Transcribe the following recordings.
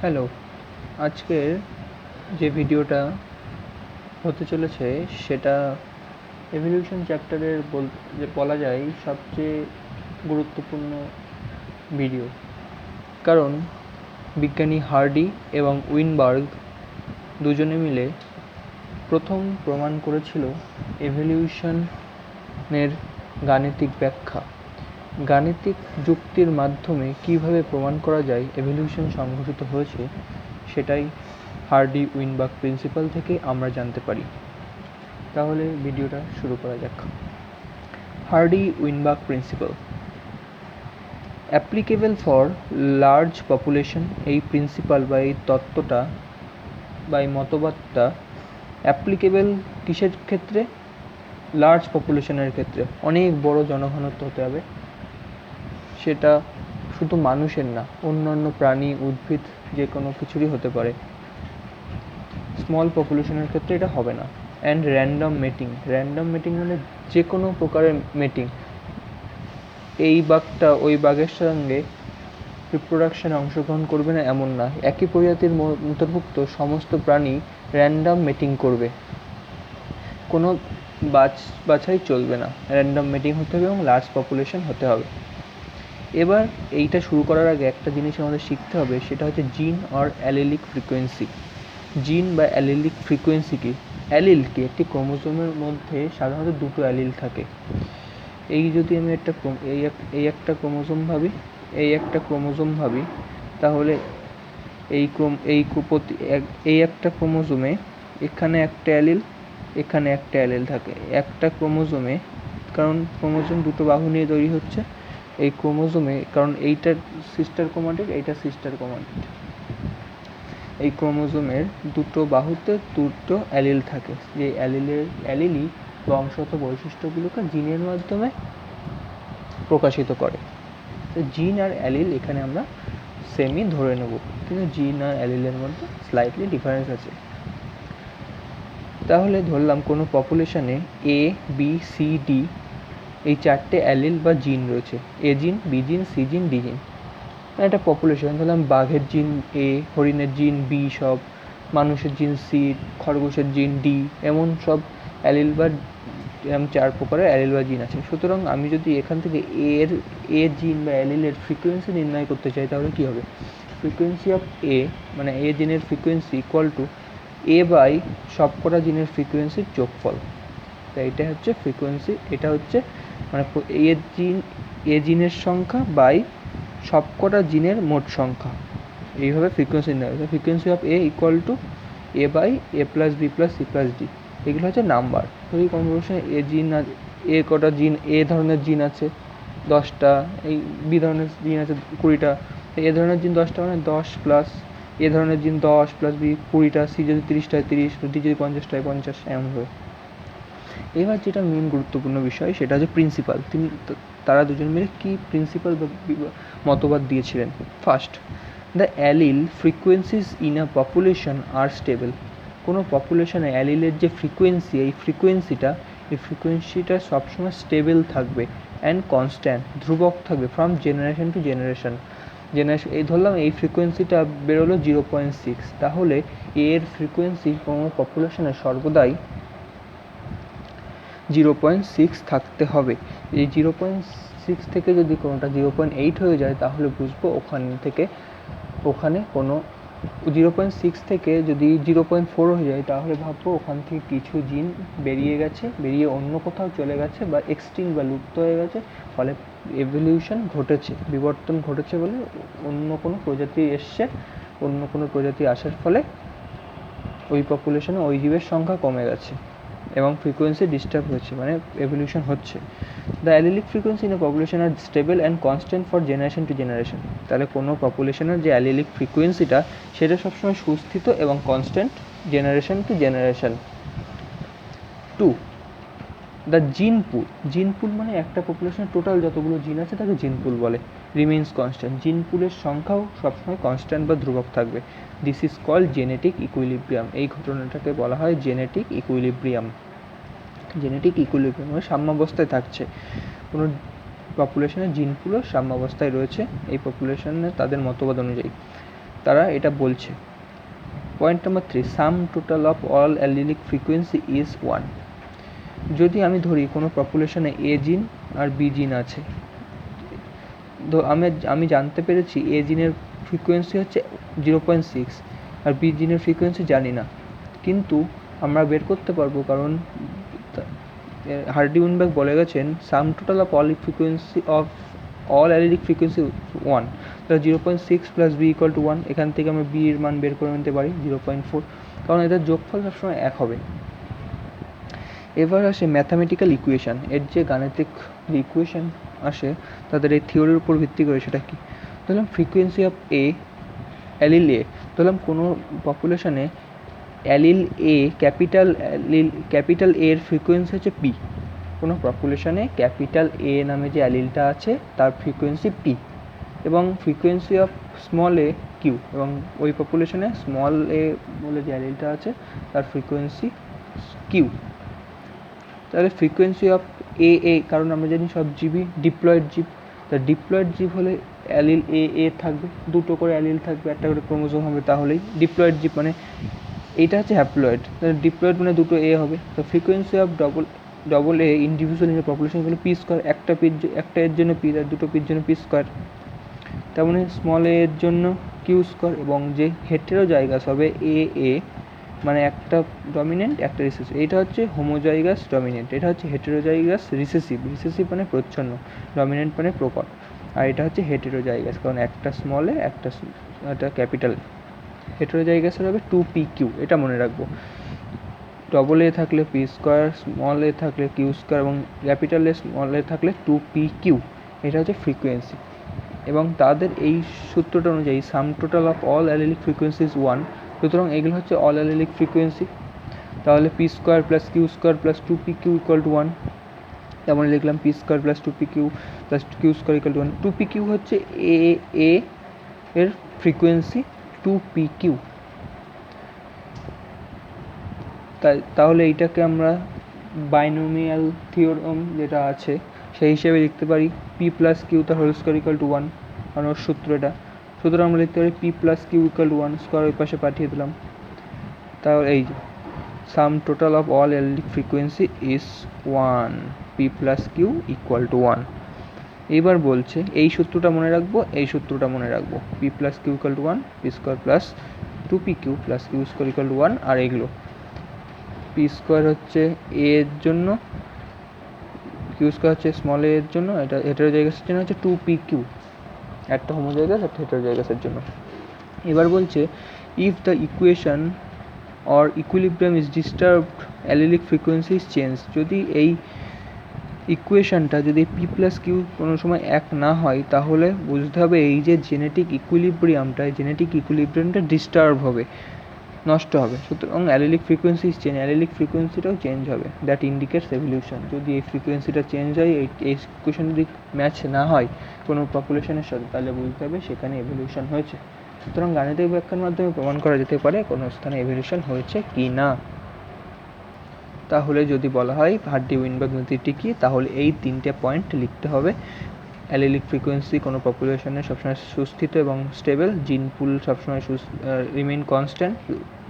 Hello, আজকের যে ভিডিওটা হতে চলেছে সেটা এভলিউশন চ্যাপ্টারের বলা যায় সবচেয়ে গুরুত্বপূর্ণ ভিডিও। কারণ বিজ্ঞানী হার্ডি এবং উইনবার্গ দুজনে মিলে প্রথম প্রমাণ করেছিল এভলিউশনের গাণিতিক ব্যাখ্যা। গাণিতিক যুক্তির মাধ্যমে কীভাবে প্রমাণ করা যায় এভলিউশন সংঘটিত হয়েছে সেটাই হার্ডি উইনবার্গ প্রিন্সিপাল থেকে আমরা জানতে পারি। তাহলে ভিডিওটা শুরু করা যাক। Hardy Weinberg principle applicable for large population. এই প্রিন্সিপাল বা এই তত্ত্বটা বা এই মতবাদটা অ্যাপ্লিকেবল কিসের ক্ষেত্রে? লার্জ পপুলেশনের ক্ষেত্রে। অনেক বড় জনঘনত্ব হতে হবে, সেটা শুধু মানুষের না, অন্যান্য প্রাণী, উদ্ভিদ, যে কোনো কিছুরই হতে পারে। স্মল পপুলেশনের ক্ষেত্রে এটা হবে না। And random mating. Random mating মানে যে কোনো প্রকারের মেটিং। এই বাঘটা ওই বাঘের সঙ্গে রিপ্রোডাকশানে অংশগ্রহণ করবে না এমন না, একই প্রজাতির অন্তর্ভুক্ত সমস্ত প্রাণী র্যান্ডম মেটিং করবে, কোনো বাছাই চলবে না। র্যান্ডম মেটিং হতে হবে এবং লার্জ পপুলেশন হতে হবে। এবার এইটা শুরু করার আগে একটা জিনিস আমাদের শিখতে হবে, সেটা হচ্ছে জিন অর অ্যালিলিক ফ্রিকোয়েন্সি। জিন বা অ্যালিলিক ফ্রিকোয়েন্সি কি? অ্যালিল কি? একটি ক্রোমোজোমের মধ্যে সাধারণত দুটো অ্যালিল থাকে। এই যদি আমি একটা ক্রোমোজোম ভাবি, তাহলে এই একটা ক্রোমোজোমে এখানে একটা অ্যালিল, এখানে একটা অ্যালিল থাকে। একটা ক্রোমোজোমে, কারণ ক্রোমোজোম দুটো বাহু নিয়ে তৈরি হচ্ছে, এই ক্রোমোজোমে, কারণ এইটা সিস্টার ক্রোমাটিড, এইটা সিস্টার ক্রোমাটিড, এই ক্রোমোজোমের দুটো বাহুতে দুটো অ্যালিল থাকে। যে অ্যালিলই বংশগত বৈশিষ্ট্যগুলোকে জিনের মাধ্যমে প্রকাশিত করে। তো জিন আর অ্যালিল এখানে আমরা সেমই ধরে নেব, কিন্তু জিন আর অ্যালিলের মধ্যে স্লাইটলি ডিফারেন্স আছে। তাহলে ধরলাম কোনো পপুলেশনে এ, বি, সি, ডি এই চারটে অ্যালিল বা জিন রয়েছে। এ জিন, বি জিন, সি জিন, ডি জিন। একটা পপুলেশন ধরলাম বাঘের জিন এ, হরিণের জিন বি, সব মানুষের জিন সি, খরগোশের জিন ডি, এমন সব অ্যালিল বা এরকম চার প্রকারের অ্যালিল বা জিন আছে। সুতরাং আমি যদি এখান থেকে এ জিন বা অ্যালিলের ফ্রিকোয়েন্সি নির্ণয় করতে চাই, তাহলে কী হবে? ফ্রিকোয়েন্সি অফ এ মানে এ জিনের frequency equal to A by সবকটা জিনের ফ্রিকোয়েন্সির যোগফল। তাই এটা হচ্ছে ফ্রিকোয়েন্সি, এটা হচ্ছে মানে এ জিনের সংখ্যা বাই সবকটা জিনের মোট সংখ্যা। এইভাবে ফ্রিকোয়েন্সি নির্ণয় হবে। Frequency of A equal to A by A plus B plus C plus D. এগুলো হচ্ছে নাম্বার। যদি কম্পিটিশনে এ কটা জিন, এ ধরনের জিন আছে 10টা, এই বি ধরনের জিন আছে 20টা, এ ধরনের জিন 10টা মানে 10 প্লাস এ ধরনের জিন 10 প্লাস বি 20টা, সি যদি 30টা 30, ডি যদি 50টায় 50, এমনভাবে। এবার যেটা মেন গুরুত্বপূর্ণ বিষয়, সেটা হচ্ছে প্রিন্সিপাল। তারা দুজন মিলে কি প্রিন্সিপাল বা মতবাদ দিয়েছিলেন? First, the allele frequencies in a population are stable. কোনো পপুলেশনে অ্যালিলের যে ফ্রিকোয়েন্সি, এই ফ্রিকোয়েন্সিটা সবসময় স্টেবল থাকবে অ্যান্ড কনস্ট্যান্ট, ধ্রুবক থাকবে ফ্রম জেনারেশন টু জেনারেশন। এই ধরলাম এই ফ্রিকোয়েন্সিটা বেরোলো 0.6, তাহলে এর ফ্রিকোয়েন্সি কোনো পপুলেশনে সর্বদাই 0.6 থাকতে হবে। এই 0.6 থেকে যদি কোনোটা 0.8 হয়ে যায়, তাহলে বুঝবো ওখানে কোনো 0.6 থেকে যদি 0.4 হয়ে যায়, তাহলে ভাববো ওখান থেকে কিছু জিন বেরিয়ে অন্য কোথাও চলে গেছে বা এক্সটিংক্ট বা লুপ্ত হয়ে গেছে, ফলে এভলিউশন ঘটেছে, বিবর্তন ঘটেছে বলে অন্য কোনো প্রজাতি আসার ফলে ওই পপুলেশনে ওই জীবের সংখ্যা কমে গেছে এবং ফ্রিকোয়েন্সি ডিস্টার্ব হয়েছে, মানে এভলিউশন হচ্ছে। The allelic frequency in a population are stable and constant for generation to generation. তাহলে কোনো পপুলেশনের যে অ্যালিলিক ফ্রিকোয়েন্সিটা, সেটা সবসময় সুস্থিত এবং constant generation to generation. 2, the gene pool মানে একটা পপুলেশনের টোটাল যতগুলো জিন আছে তাকে জিন পুল বলে, রিমেইনস কনস্ট্যান্ট। জিন পুলের সংখ্যাও সবসময় কনস্ট্যান্ট বা ধ্রুবক থাকবে। This is called genetic equilibrium. এই ঘটনাটাকে বলা হয় জেনেটিক ইকুইলিব্রিয়াম। মানে সাম্যাবস্থায় থাকছে। কোনো পপুলেশনের জিন পুলও সাম্যাবস্থায় রয়েছে এই পপুলেশনে তাদের মতবাদ অনুযায়ী। তারা এটা বলছে। Point number 3, sum total of all allelic frequency is 1। যদি আমি ধরি কোনো পপুলেশনে এ জিন আর বি জিন আছে, আমি জানতে পেরেছি এ জিনের ফ্রিকোয়েন্সি হচ্ছে 0.6 আর বি জিনের ফ্রিকোয়েন্সি জানি না, কিন্তু আমরা বের করতে পারবো, কারণ হার্ডি উইনবার্গ বলে গেছেন sum total of all allelic frequency 1, তাহলে 0.6 প্লাস বি ইকুয়াল টু 1। এখান থেকে আমরা বি এর মান বের করে নিতে পারি 0.4, কারণ এদের যোগফল সবসময় এক হবে। এবার আসে ম্যাথামেটিক্যাল ইকুয়েশান। এর যে গাণিতিক যে ইকুয়েশান আসে তাদের এই থিওরির উপর ভিত্তি করে, সেটা কি? ধরলাম frequency of A, allele A. ধরলাম কোনো পপুলেশনে অ্যালিল এ, ক্যাপিটাল এর ফ্রিকোয়েন্সি হচ্ছে পি। কোনো পপুলেশনে ক্যাপিটাল এ নামে যে অ্যালিলটা আছে তার ফ্রিকোয়েন্সি পি, এবং frequency of small A Q, এবং ওই পপুলেশনে স্মল এ বলে যে অ্যালিলটা আছে তার ফ্রিকোয়েন্সি কিউ। তাহলে ফ্রিকোয়েন্সি অফ এ, কারণ আমরা জানি সব জীবই ডিপ্লয়েড জীব, তা ডিপ্লয়েড জীব হলে অ্যালিল এ থাকবে, দুটো করে অ্যালিল থাকবে, একটা করে ক্রোমোজোম হবে, তাহলেই ডিপ্লয়েড জীব। মানে এইটা হচ্ছে হ্যাপ্লয়েড, ডিপ্লয়েড মানে দুটো এ হবে। তো frequency of double A individual পপুলেশনগুলো পি স্কোয়ার, একটা এর জন্য পি, আর দুটো পির জন্য পি স্কোয়ার। তেমনি স্মল এ এর জন্য কিউ স্কোয়ার, এবং যে হেটেরোজাইগাস হবে এ মানে একটা ডমিনেন্ট একটা রিসেসিভ, এটা হচ্ছে হোমোজাইগাস ডমিনেন্ট, এটা হচ্ছে হেটেরোজাইগাস রিসেসিভ মানে প্রচ্ছন্ন, ডমিনেন্ট মানে প্রকট, আর এটা হচ্ছে হেটেরোজাইগাস, কারণ একটা স্মল এ একটা ক্যাপিটাল। হেটেরোজাইগাসের হবে 2pq, এটা মনে রাখবো। ডবল এ থাকলে পি স্কোয়ার, স্মল এ থাকলে কিউ স্কোয়ার, এবং ক্যাপিটাল এ স্মল এ থাকলে 2pq, এটা হচ্ছে ফ্রিকোয়েন্সি। এবং তাদের এই সূত্রটা অনুযায়ী sum total of all allelic frequency is 1, সুতরাং এগুলো হচ্ছে অল অ্যালিলিক ফ্রিকোয়েন্সি। তাহলে P square plus Q square plus 2pq equal to 1, তেমন লিখলাম P square plus 2pq plus Q square equal to 1। 2pq হচ্ছে এ এর ফ্রিকোয়েন্সি 2pq। তাহলে এইটাকে আমরা বাইনোমিয়াল থিওরেম যেটা আছে সেই হিসেবে লিখতে পারি পি প্লাস কিউ তার হোল স্কোয়ার ইকুয়াল টু 1, কারণ ওর সূত্র এটা। সুতরাং আমরা লিখতে পারি P plus Q equal to 1, square ওই পাশে পাঠিয়ে দিলাম। তাহলে এই যে sum total of all allelic frequency is 1, P plus Q equal to 1। এবার বলছে এই সূত্রটা মনে রাখবো, এই সূত্রটা মনে রাখবো, P plus Q equal to 1, P square plus 2pq plus Q square equal to 1, আর এগুলো পি স্কোয়ার হচ্ছে এ এর জন্য, কিউ স্কোয়ার হচ্ছে স্মল এ এর জন্য, এটা হেটেরোজাইগাসের জন্য হচ্ছে 2pq, একটা হোমোজাইগাস একটা হেটেরোজাইগাসের জন্য। এবার বলছে if the equation or equilibrium is disturbed allelic frequency is change. যদি এই ইকুয়েশনটা যদি পি প্লাস কিউ কোনো সময় এক না হয়, তাহলে বুঝতে হবে এই যে জেনেটিক ইকুইলিব্রিয়ামটা ডিস্টার্ব হবে, নষ্ট হবে। সুতরাং অ্যালিলিক ফ্রিকোয়েন্সি চেঞ্জ, অ্যালিলিক ফ্রিকোয়েন্সিটাও চেঞ্জ হবে, দ্যাট ইন্ডিকেটস এভলিউশন। যদি এই ফ্রিকোয়েন্সিটা চেঞ্জ হয়, এই ইকুয়েশন যদি ম্যাচ না হয় কোনো পপুলেশনের সাথে, তাহলে বুঝতে হবে সেখানে এভলিউশন হয়েছে। সুতরাং গাণিতিক ব্যাখ্যার মাধ্যমে প্রমাণ করা যেতে পারে কোনো স্থানে এভলিউশন হয়েছে কি না। তাহলে যদি বলা হয় হার্ডি উইনবার্গ নীতিটি কী, তাহলে এই 3টে পয়েন্ট লিখতে হবে। অ্যালিলিক ফ্রিকোয়েন্সি কোনো পপুলেশনে সবসময় সুস্থিত এবং স্টেবল, জিন পুল সবসময় রিমেইন কনস্ট্যান্ট,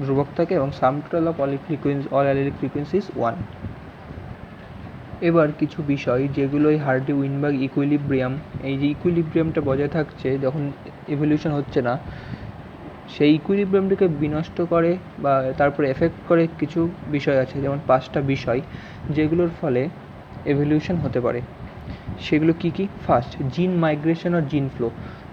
ধ্রুবক থাকে, এবং সাম টোটাল অফ অল অ্যালিলিক ফ্রিকোয়েন্সিজ 1। এবার কিছু বিষয় যেগুলো এই হার্ডি উইনবার্গ ইকুইলিব্রিয়াম, এই যে ইকুইলিব্রিয়ামটা বজায় থাকছে যখন ইভলিউশন হচ্ছে না, সেই ইকুইলিব্রিয়ামটাকে বিনষ্ট করে বা তারপরে এফেক্ট করে কিছু বিষয় আছে, যেমন 5টা বিষয় যেগুলোর ফলে এভলিউশন হতে পারে। সেগুলো কি কি? ফার্স্ট, জিন মাইগ্রেশন আর জিন ফ্লো।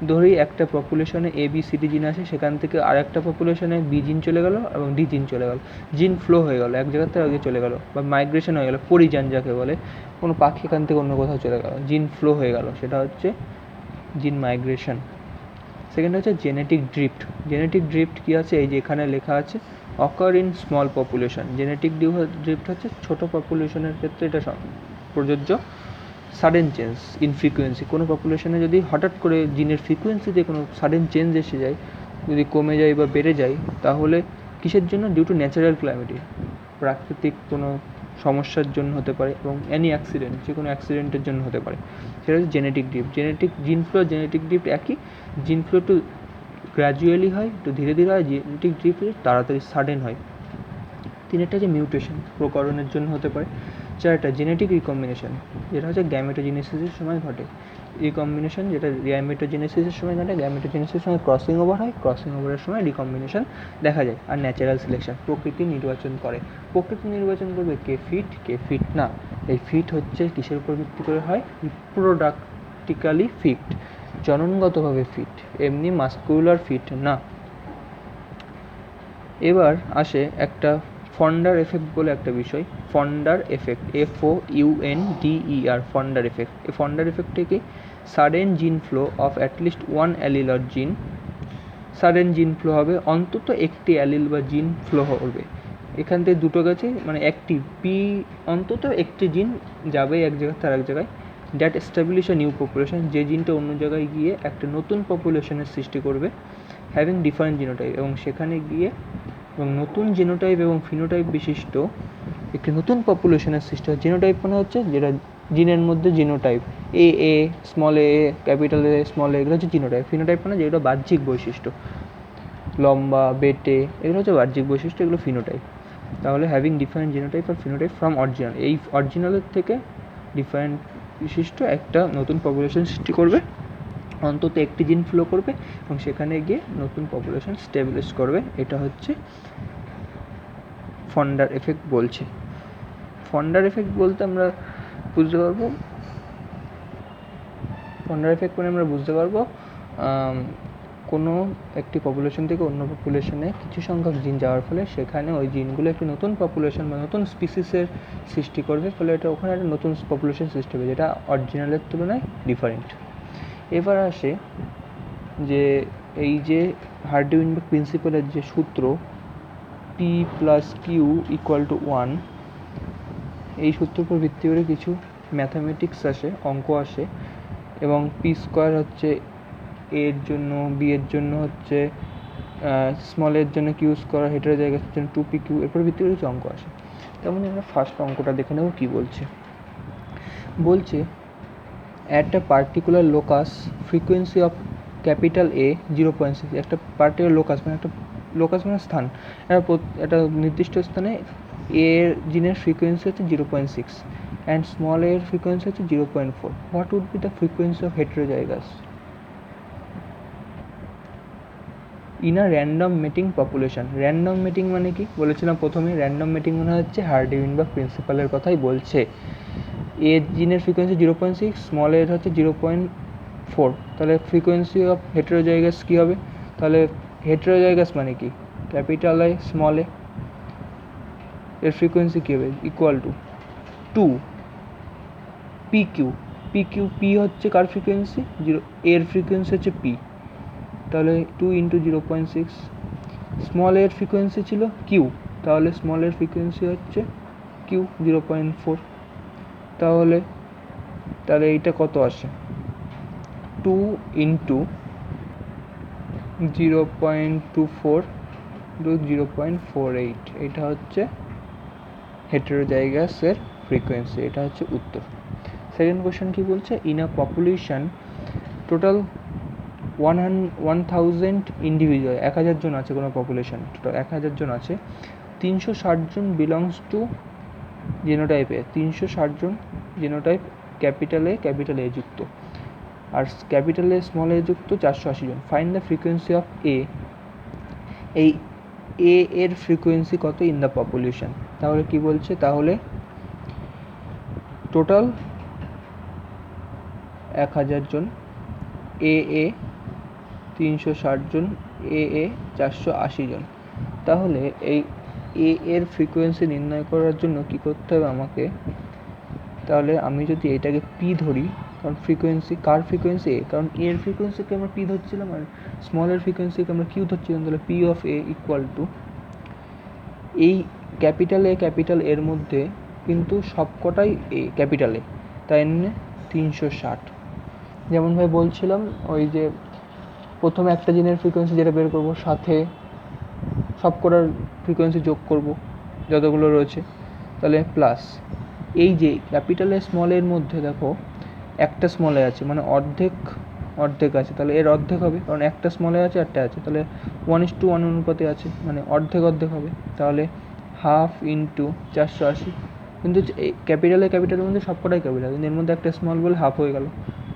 ধরি একটা পপুলেশনে ABCD জিন আছে, সেখান থেকে আর একটা পপুলেশনে বি জিন চলে গেল এবং ডি জিন চলে গেল, জিন ফ্লো হয়ে গেল, এক জায়গার থেকে আগে চলে গেল, বা মাইগ্রেশন হয়ে গেল, পরিযান যাকে বলে, কোনো পাখি এখান থেকে অন্য কোথাও চলে গেল, জিন ফ্লো হয়ে গেল, সেটা হচ্ছে জিন মাইগ্রেশন। সেকেন্ড হচ্ছে জেনেটিক ড্রিফট। জেনেটিক ড্রিফট কী আছে? এই যে এখানে লেখা আছে occur in small population. Genetic drift হচ্ছে ছোটো পপুলেশনের ক্ষেত্রে এটা প্রযোজ্য। সাডেন চেঞ্জ ইন ফ্রিকোয়েন্সি, কোনো পপুলেশনে যদি হঠাৎ করে জিনের ফ্রিকোয়েন্সিতে কোনো সাডেন চেঞ্জ এসে যায়, যদি কমে যায় বা বেড়ে যায়, তাহলে কিসের জন্য? ডিউ টু ন্যাচারাল ক্লাইমেটি, প্রাকৃতিক কোনো সমস্যার জন্য হতে পারে, এবং অ্যানি অ্যাক্সিডেন্ট, যে কোনো অ্যাক্সিডেন্টের জন্য হতে পারে। সেটা হচ্ছে জেনেটিক ড্রিফট। জেনেটিক জিন ফ্লো, জেনেটিক ড্রিফট একই। জিন ফ্লো একটু গ্র্যাজুয়ালি হয়, একটু ধীরে ধীরে হয়, জেনেটিক ড্রিফট তাড়াতাড়ি সাডেন হয়। 3 একটা যে মিউটেশন প্রকরণের জন্য হতে পারে। 4 একটা জেনেটিক রিকম্বিনেশন, যেটা হচ্ছে গ্যামেটোজেনেসিসের সময় ঘটে। রিকম্বিনেশন যেটা গ্যামেটোজেনেসিসের সময় ঘটে, গ্যামেটোজেনেসিসের সময় ক্রসিং ওভার হয়, ক্রসিং ওভারের সময় রিকম্বিনেশন দেখা যায়। আর ন্যাচারাল সিলেকশন, প্রকৃতি নির্বাচন করে। প্রকৃতি নির্বাচন করবে কে ফিট না। এই ফিট হচ্ছে কিসের উপর ভিত্তি করে হয়? রিপ্রোডাক্টিক্যালি ফিট, জননগতভাবে ফিট, এমনি মাস্কুলার ফিট না। এবার আসে একটা ফন্ডার এফেক্ট বলে একটা বিষয়। ফন্ডার এফেক্ট, FOUNDER, ফন্ডার এফেক্ট। এই ফন্ডার এফেক্টে কি? সাডেন জিন flow of at least one allele or জিন। সাডেন জিন ফ্লো হবে, অন্তত একটি অ্যালিল বা জিন ফ্লো হবে। এখান থেকে দুটো গেছে, মানে একটি অন্তত একটি জিন যাবে এক জায়গা থেকে আরেক জায়গায়। That establish a new population, যে জিনটা অন্য জায়গায় গিয়ে একটা নতুন পপুলেশনের সৃষ্টি করবে। হ্যাভিং ডিফারেন্ট জিনোটাইপ, এবং সেখানে গিয়ে এবং নতুন জিনোটাইপ এবং ফিনোটাইপ বিশিষ্ট একটি নতুন পপুলেশনের সৃষ্টি হয়। জিনোটাইপ মানে হচ্ছে যেটা জিনের মধ্যে genotype, A small A, capital A, small A, এগুলো হচ্ছে জিনোটাইপ। ফিনোটাইপ মানে যেগুলো বাহ্যিক বৈশিষ্ট্য, লম্বা, বেটে, এগুলো হচ্ছে বাহ্যিক বৈশিষ্ট্য, এগুলো ফিনোটাইপ। তাহলে হ্যাভিং ডিফারেন্ট জিনোটাইপ আর ফিনোটাইপ ফ্রম অরিজিনাল, এই অরিজিনালের থেকে ডিফারেন্ট বিশিষ্ট একটা নতুন পপুলেশন সৃষ্টি করবে, অন্তত একটি জিন ফ্লো করবে এবং সেখানে গিয়ে নতুন পপুলেশন স্টেবলিশ করবে। এটা হচ্ছে ফন্ডার এফেক্ট বলছে। ফন্ডার এফেক্ট বলতে আমরা বুঝতে পারবো, ফন্ডার এফেক্ট মানে আমরা বুঝতে পারবো কোনো একটি পপুলেশন থেকে অন্য পপুলেশনে কিছু সংখ্যক জিন যাওয়ার ফলে সেখানে ওই জিনগুলো একটি নতুন পপুলেশন বা নতুন স্পিসিসের সৃষ্টি করবে, ফলে এটা ওখানে একটা নতুন পপুলেশন সৃষ্টি হবে যেটা অরিজিনালের তুলনায় ডিফারেন্ট। এবার আসে যে এই যে হার্ডি-উইনবার্গ প্রিন্সিপালের যে সূত্র P+Q = 1, এই সূত্রের উপর ভিত্তি করে কিছু ম্যাথামেটিক্স আসে, অঙ্ক আসে, এবং P² হচ্ছে এর জন্য, বি এর জন্য হচ্ছে স্মল এর জন্য Q², হেটারোজাইগাসের জন্য 2PQ, এরপর ভিত্তি করে কিছু অঙ্ক আসে। তেমন আমরা ফার্স্ট অঙ্কটা দেখে নেব কী বলছে। বলছে at a particular locus frequency of capital A 0.6, একটা পার্টিকুলার লোকাস মানে স্থান, একটা নির্দিষ্ট স্থানে এর জিনের ফ্রিকোয়েন্সি হচ্ছে 0.6 অ্যান্ড স্মল এর ফ্রিকোয়েন্সি হচ্ছে 0.4। What would be the frequency of heterozygous in a random mating population? Random mating মানে কি বলেছিলাম প্রথমে? র্যান্ডম মেটিং মানে হচ্ছে হার্ডি-উইনবার্গ প্রিন্সিপালের কথাই বলছে। এ জিনের ফ্রিকোয়েন্সি 0.6, স্মল এর হচ্ছে 0.4, তাহলে ফ্রিকোয়েন্সি অফ হেটারোজাইগাস কী হবে? তাহলে হেটারোজাইগাস মানে কি? ক্যাপিটাল এ স্মল এ, এর ফ্রিকোয়েন্সি কী হবে? Equal to 2 PQ। পি হচ্ছে কার ফ্রিকোয়েন্সি? এর ফ্রিকোয়েন্সি হচ্ছে P, তাহলে 2 × 0.6। স্মল এর ফ্রিকোয়েন্সি ছিল Q, তাহলে স্মল এর ফ্রিকোয়েন্সি হচ্ছে Q 0.4। তাহলে এইটা কত আসে? 2 × 0.24 0.48, এটা হচ্ছে হেটারোজাইগাসের ফ্রিকোয়েন্সি। এটা হচ্ছে উত্তর। সেকেন্ড কোয়েশ্চেন কি বলছে? In a population total 1000 individual, 1000 জন আছে কোনো পপুলেশন, টোটাল 1000 জন আছে, 360 জন বিলংস টু জিনোটাইপে, 360 জন জিনোটাইপ ক্যাপিটাল এ যুক্ত, আর ক্যাপিটাল এ স্মল এ যুক্ত 480 জন। Find the frequency of A, এই এ এর ফ্রিকোয়েন্সি কত ইন দ্য পপুলেশন? তাহলে কি বলছে? তাহলে টোটাল 1000 জন, এ 360 জন, এ 480 জন। তাহলে এই এ এর ফ্রিকোয়েন্সি নির্ণয় করার জন্য কি করতে হবে আমাকে? তাহলে আমি যদি এটাকে পি ধরি, কারণ ফ্রিকোয়েন্সি, কার ফ্রিকোয়েন্সি? এ, কারণ এর ফ্রিকোয়েন্সিকে আমরা পি ধরছিলাম আর স্মল এর ফ্রিকোয়েন্সিকে আমরা কিউ ধরছিলাম, তাহলে P of A equal two, এই ক্যাপিটাল এর মধ্যে কিন্তু সবকটাই এ ক্যাপিটাল এ, তাই নিয়ে 360। যেমন ভাই বলছিলাম, ওই যে প্রথমে একটা জিনের ফ্রিকোয়েন্সি যেটা বের করবো, সাথে সবকটার ফ্রিকোয়েন্সি যোগ করব যতগুলো রয়েছে, তাহলে প্লাস এই যে ক্যাপিটাল এ স্মল এর মধ্যে দেখো একটা স্মল এ আছে, মানে অর্ধেক অর্ধেক আছে, তাহলে এর অর্ধেক হবে, কারণ একটা স্মলে আছে একটা আছে, তাহলে 1:1 অনুপাতে আছে, মানে অর্ধেক অর্ধেক হবে। তাহলে 1/2 ইন্টু 480, কিন্তু এই ক্যাপিটালের মধ্যে সবকটাই ক্যাপিটাল, কিন্তু এর মধ্যে একটা স্মল বলে হাফ হয়ে গেল,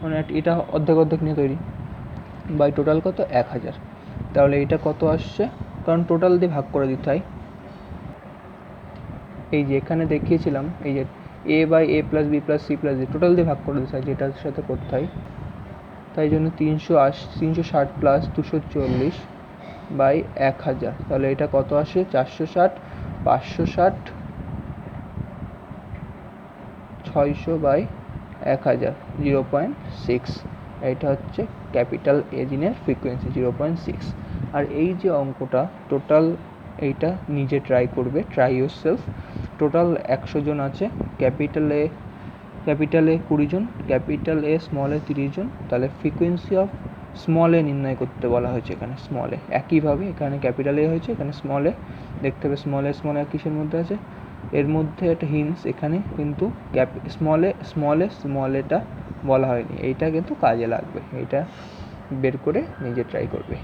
মানে এটা অর্ধেক অর্ধেক নিয়ে তৈরি। বাই টোটাল কত 1000। তাহলে এটা কত আসছে, কারণ টোটাল দিয়ে ভাগ করে দিতে হয়। এই যে এখানে দেখিয়েছিলাম, এই যে a by a plus B plus C plus D total দিয়ে ভাগ করে দিতে হয়, যেটার সাথে করতে হয়। তাই জন্য 360 প্লাস 240 বাই 1000, তাহলে এটা কত আসে 460, 560, 600 বাই 1000, 0.6। এটা হচ্ছে ক্যাপিটাল এ জিনের ফ্রিকোয়েন্সি 0.6। আর এই যে অঙ্কটা টোটাল, এইটা নিজে ট্রাই করবে, ট্রাই ইউর সেলফ। টোটাল 100 জন আছে, ক্যাপিটাল এ 20 জন, ক্যাপিটাল এ স্মল এ 30 জন, তাহলে ফ্রিকোয়েন্সি অফ স্মল এ নির্ণয় করতে বলা হয়েছে এখানে। স্মল এ একইভাবে এখানে ক্যাপিটাল এ হয়েছে, এখানে স্মল এ দেখতে হবে। স্মল এ কিসের মধ্যে আছে, এর মধ্যে একটা হিন্টস, এখানে কিন্তু স্মল এটা বলা হয়নি, এইটা কিন্তু কাজে লাগবে, এইটা বের করে নিজে ট্রাই করবে।